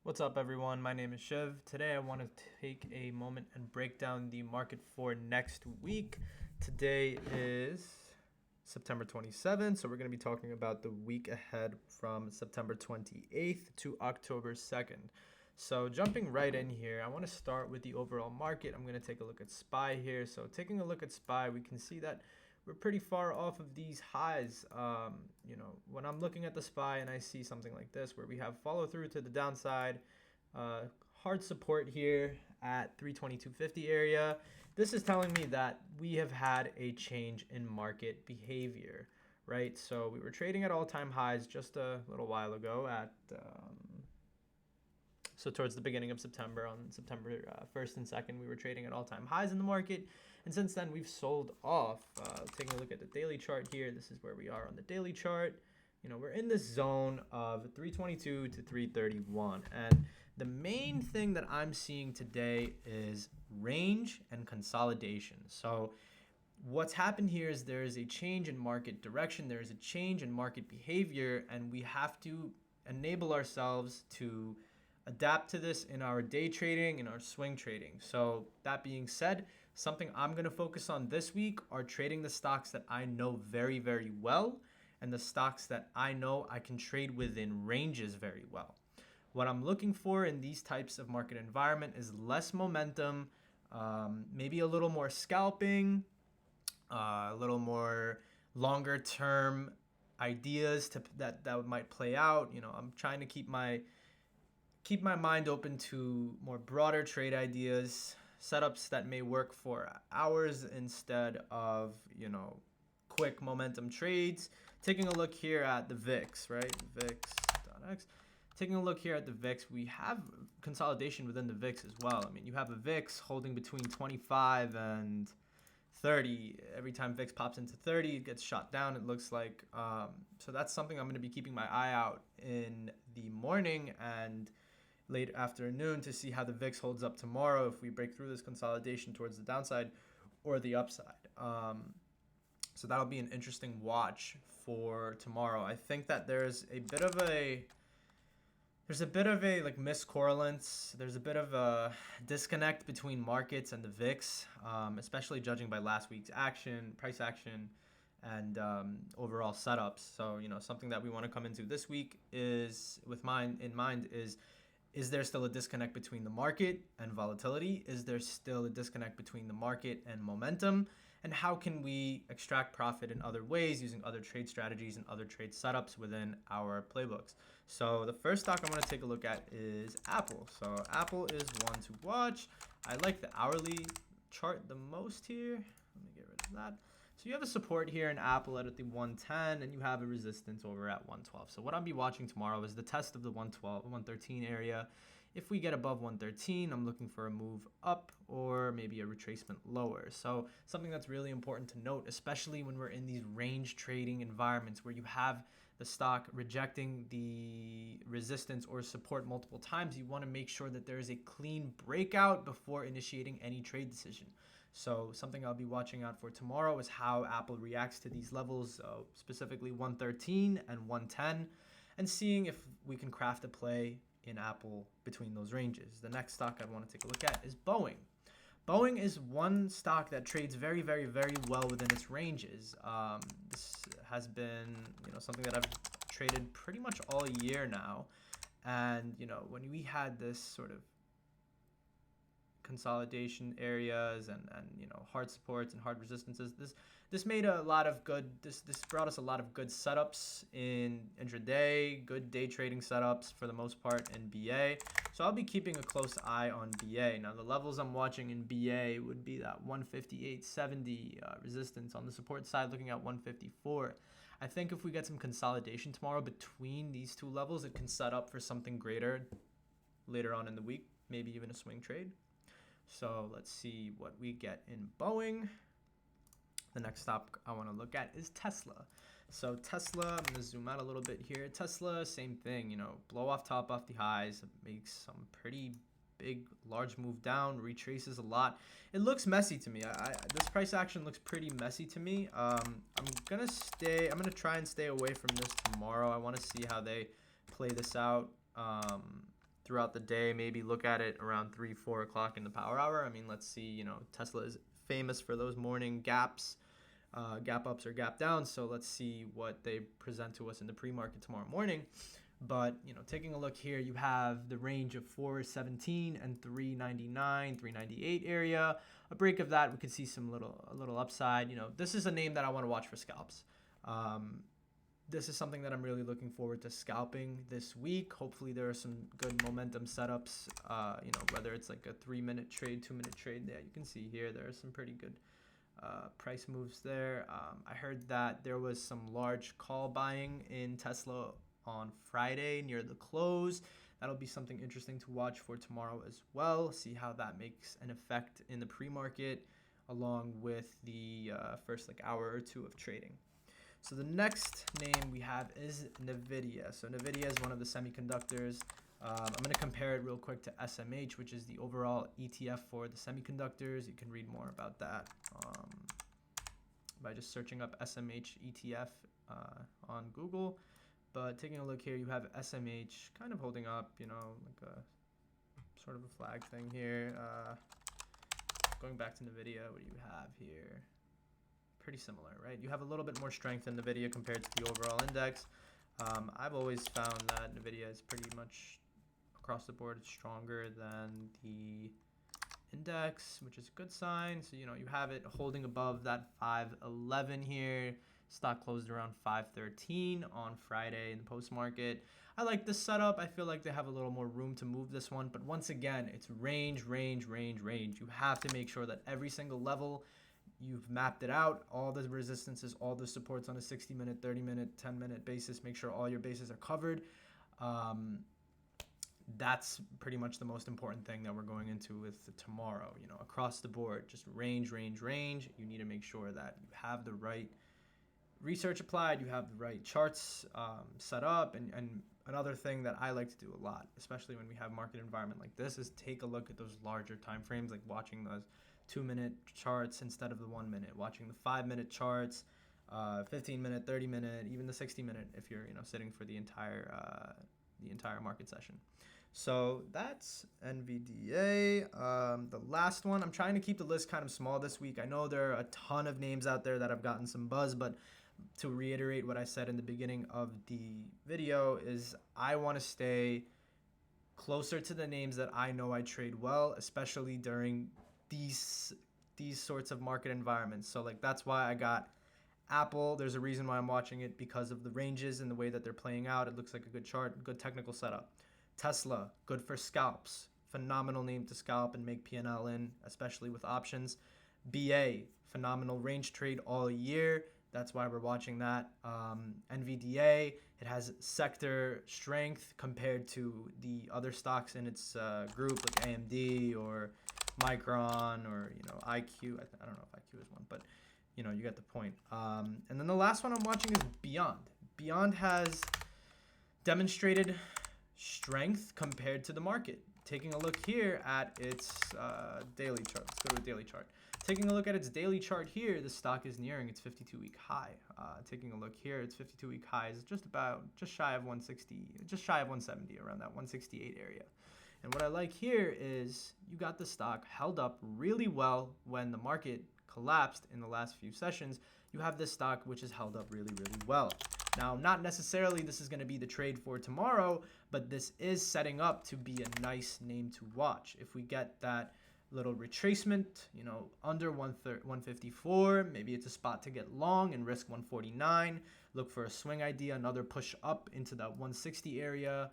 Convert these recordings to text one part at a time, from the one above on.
What's up, everyone? My name is Shiv. Today, I want to take a moment and break down the market for next week. Today is September 27th, so we're going to be talking about the week ahead from September 28th to October 2nd. So jumping right in here, I want to start with the overall market. I'm going to take a look at SPY here. So taking a look at SPY, we can see that we're pretty far off of these highs. When I'm looking at the SPY and I see something like this where we have follow through to the downside, hard support here at 322.50 area, this is telling me that we have had a change in market behavior, right? So we were trading at all-time highs just a little while ago so towards the beginning of September, on September 1st and 2nd, we were trading at all-time highs in the market. And since then, we've sold off. Taking a look at the daily chart here, this is where we are on the daily chart. We're in this zone of 322 to 331. And the main thing that I'm seeing today is range and consolidation. So what's happened here is there is a change in market direction. There is a change in market behavior, and we have to enable ourselves to adapt to this in our day trading and our swing trading. So that being said, something I'm going to focus on this week are trading the stocks that I know very, very well, and the stocks that I know I can trade within ranges very well. What I'm looking for in these types of market environment is less momentum, maybe a little more scalping, a little more longer term ideas that might play out. I'm trying to keep my mind open to more broader trade ideas, setups that may work for hours instead of, quick momentum trades. Taking a look here at the VIX, right? VIX.x. Taking a look here at the VIX, we have consolidation within the VIX as well. I mean, you have a VIX holding between 25 and 30. Every time VIX pops into 30, it gets shot down, it looks like. So that's something I'm going to be keeping my eye out in the morning and late afternoon to see how the VIX holds up tomorrow if we break through this consolidation towards the downside or the upside. So that'll be an interesting watch for tomorrow. I think that there's a bit of a like miscorrelance. There's a bit of a disconnect between markets and the VIX, especially judging by last week's action, price action, and overall setups. So something that we want to come into this week is is there still a disconnect between the market and volatility? Is there still a disconnect between the market and momentum? And how can we extract profit in other ways using other trade strategies and other trade setups within our playbooks? So the first stock I want to take a look at is Apple. So Apple is one to watch. I like the hourly chart the most here. Let me get rid of that. So you have a support here in Apple at the 110, and you have a resistance over at 112. So what I'll be watching tomorrow is the test of the 112, 113 area. If we get above 113, I'm looking for a move up or maybe a retracement lower. So something that's really important to note, especially when we're in these range trading environments where you have the stock rejecting the resistance or support multiple times, you want to make sure that there is a clean breakout before initiating any trade decision. So something I'll be watching out for tomorrow is how Apple reacts to these levels, specifically 113 and 110, and seeing if we can craft a play in Apple between those ranges. The next stock I want to take a look at is Boeing. Boeing is one stock that trades very, very, very well within its ranges. This has been, something that I've traded pretty much all year now. And, when we had this sort of consolidation areas and hard supports and hard resistances, this made a lot of good, this brought us a lot of good setups in intraday, good day trading setups for the most part in BA. So I'll be keeping a close eye on BA. Now the levels I'm watching in BA would be that 158.70 resistance on the support side, looking at 154. I think if we get some consolidation tomorrow between these two levels, it can set up for something greater later on in the week, maybe even a swing trade. So let's see what we get in Boeing. The next stock I want to look at is Tesla. So Tesla, I'm going to zoom out a little bit here. Tesla, same thing, blow off top off the highs, makes some pretty big, large move down, retraces a lot. It looks messy to me. This price action looks pretty messy to me. I'm going to try and stay away from this tomorrow. I want to see how they play this out. throughout the day. Maybe look at it around 3-4 o'clock in the power hour. I mean, let's see, Tesla is famous for those morning gaps, gap ups or gap downs. So let's see what they present to us in the pre-market tomorrow morning. But, taking a look here, you have the range of 417 and 399, 398 area. A break of that, we could see a little upside. This is a name that I want to watch for scalps. This is something that I'm really looking forward to scalping this week. Hopefully there are some good momentum setups, whether it's like a 3-minute trade, 2-minute trade. Yeah, you can see here there are some pretty good price moves there. I heard that there was some large call buying in Tesla on Friday near the close. That'll be something interesting to watch for tomorrow as well. See how that makes an effect in the pre-market along with the first hour or two of trading. So the next name we have is NVIDIA. So NVIDIA is one of the semiconductors. I'm going to compare it real quick to SMH, which is the overall ETF for the semiconductors. You can read more about that by just searching up SMH ETF on Google. But taking a look here, you have SMH kind of holding up, like a sort of a flag thing here. Going back to NVIDIA, what do you have here? Pretty similar, right? You have a little bit more strength in NVIDIA compared to the overall index. I've always found that NVIDIA is pretty much across the board stronger than the index, which is a good sign. So, you have it holding above that 511 here. Stock closed around 513 on Friday in the post market. I like this setup. I feel like they have a little more room to move this one. But once again, it's range. You have to make sure that every single level, you've mapped it out, all the resistances, all the supports on a 60-minute, 30-minute, 10-minute basis. Make sure all your bases are covered. That's pretty much the most important thing that we're going into with tomorrow. Across the board, just range. You need to make sure that you have the right research applied, you have the right charts set up, and another thing that I like to do a lot, especially when we have market environment like this, is take a look at those larger time frames, like watching those 2-minute charts instead of the 1 minute, watching the 5-minute charts, 15-minute, 30-minute, even the 60-minute if you're sitting for the entire market session. So that's NVDA. The last one, I'm trying to keep the list kind of small this week. I know there are a ton of names out there that have gotten some buzz, but to reiterate what I said in the beginning of the video is I want to stay closer to the names that I know I trade well, especially during these sorts of market environments. So that's why I got Apple. There's a reason why I'm watching it, because of the ranges and the way that they're playing out. It looks like a good chart, good technical setup. Tesla, good for scalps. Phenomenal name to scalp and make P&L in, especially with options. BA, phenomenal range trade all year. That's why we're watching that. NVDA, it has sector strength compared to the other stocks in its group, like AMD or Micron or IQ. I don't know if IQ is one, but you get the point. And then the last one I'm watching is Beyond. Beyond has demonstrated strength compared to the market. Taking a look here at its daily chart. Let's go to a daily chart. Taking a look at its daily chart here, the stock is nearing its 52-week high. Taking a look here, its 52-week high is just shy of 160, just shy of 170, around that 168 area. And what I like here is you got the stock held up really well when the market collapsed in the last few sessions. You have this stock which is held up really well. Now, not necessarily this is going to be the trade for tomorrow, but this is setting up to be a nice name to watch. If we get that little retracement, under 154, maybe it's a spot to get long and risk 149. Look for a swing idea, another push up into that 160 area.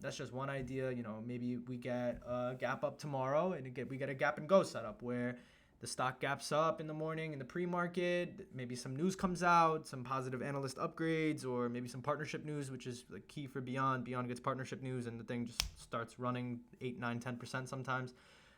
That's just one idea. Maybe we get a gap up tomorrow and we get a gap and go setup where the stock gaps up in the morning in the pre-market. Maybe some news comes out, some positive analyst upgrades, or maybe some partnership news, which is the key for Beyond. Beyond gets partnership news and the thing just starts running 8, 9, 10% sometimes.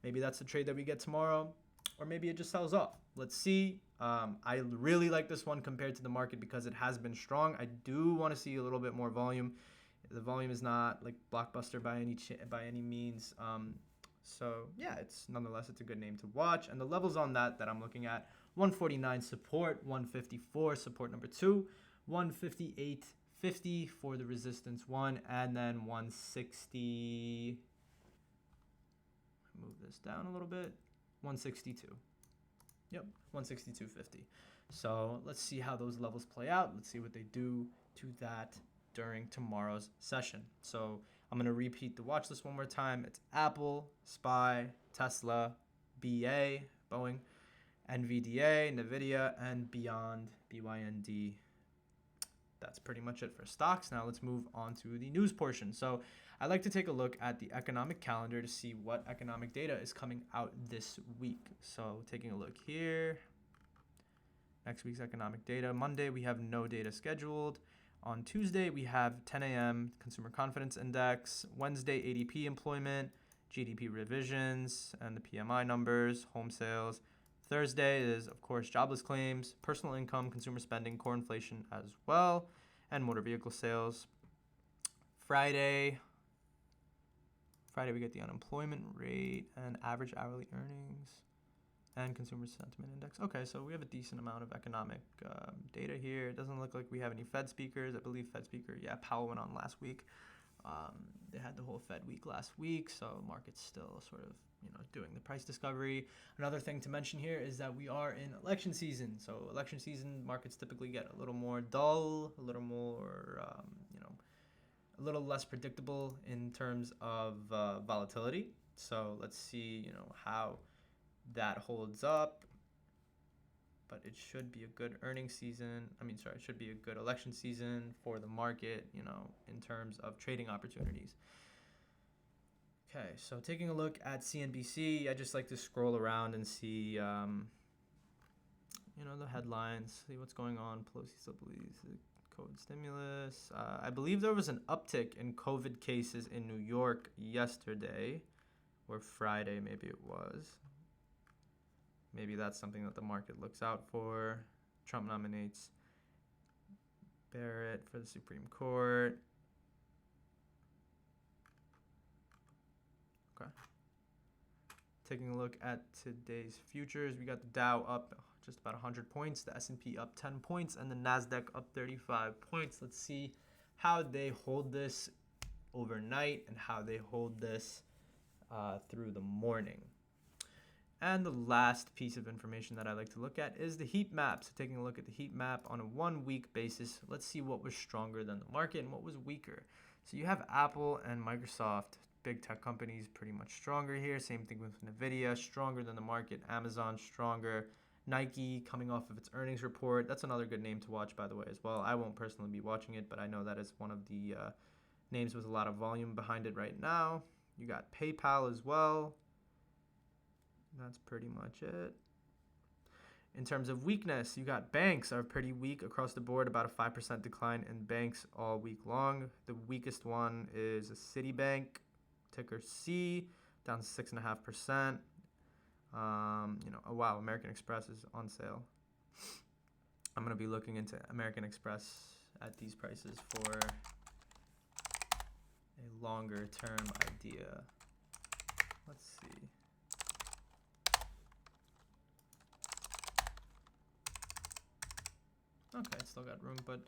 Maybe that's the trade that we get tomorrow, or maybe it just sells off. Let's see. I really like this one compared to the market because it has been strong. I do want to see a little bit more volume. The volume is not like blockbuster by any means. So yeah, nonetheless it's a good name to watch. And the levels on that I'm looking at: 149 support, 154 support number 2, 158.50 50 for the resistance 1, and then 160. Move this down a little bit. 162. Yep, 162.50. So let's see how those levels play out. Let's see what they do to that during tomorrow's session. So I'm going to repeat the watch list one more time. It's Apple, SPY, Tesla, BA, Boeing, NVDA, NVIDIA, and Beyond, BYND. That's pretty much it for stocks. Now let's move on to the news portion. So I like to take a look at the economic calendar to see what economic data is coming out this week. So taking a look here, next week's economic data. Monday, we have no data scheduled. On Tuesday, we have 10 a.m. Consumer Confidence Index. Wednesday, ADP employment, GDP revisions, and the PMI numbers, home sales. Thursday is, of course, jobless claims, personal income, consumer spending, core inflation as well, and motor vehicle sales. Friday, we get the unemployment rate and average hourly earnings and consumer sentiment index. Okay, so we have a decent amount of economic data here. It doesn't look like we have any Fed speakers. I believe Fed speaker, Powell went on last week. They had the whole Fed week last week, so market's still sort of, doing the price discovery. Another thing to mention here is that we are in election season. So election season, markets typically get a little more dull, a little more, a little less predictable in terms of volatility. So let's see, how that holds up. But it should be a good earnings season. It should be a good election season for the market, in terms of trading opportunities. Okay, so taking a look at CNBC, I just like to scroll around and see, the headlines, see what's going on. Pelosi still believes the COVID stimulus. I believe there was an uptick in COVID cases in New York yesterday, or Friday, maybe it was. Maybe that's something that the market looks out for. Trump nominates Barrett for the Supreme Court. Okay. Taking a look at today's futures, we got the Dow up just about 100 points, the S&P up 10 points, and the NASDAQ up 35 points. Let's see how they hold this overnight and how they hold this through the morning. And the last piece of information that I like to look at is the heat map. So taking a look at the heat map on a 1 week basis, let's see what was stronger than the market and what was weaker. So you have Apple and Microsoft, big tech companies, pretty much stronger here. Same thing with NVIDIA, stronger than the market. Amazon, stronger. Nike, coming off of its earnings report. That's another good name to watch, by the way, as well. I won't personally be watching it, but I know that is one of the names with a lot of volume behind it right now. You got PayPal as well. That's pretty much it. In terms of weakness, you got banks are pretty weak across the board, about a 5% decline in banks all week long. The weakest one is a Citibank, ticker C, down 6.5%. Wow, American Express is on sale. I'm going to be looking into American Express at these prices for a longer term idea. Let's see. Okay, it's still got room, but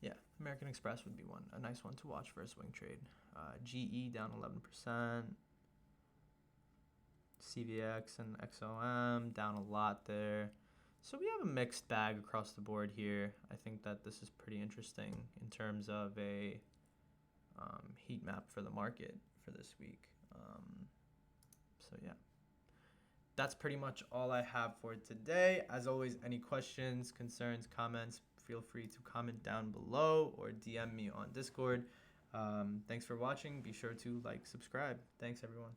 yeah, American Express would be a nice one to watch for a swing trade. GE down 11%. CVX and XOM down a lot there. So we have a mixed bag across the board here. I think that this is pretty interesting in terms of a heat map for the market for this week. So yeah, that's pretty much all I have for today. As always, any questions, concerns, comments, feel free to comment down below or DM me on Discord. Thanks for watching. Be sure to like, subscribe. Thanks, everyone.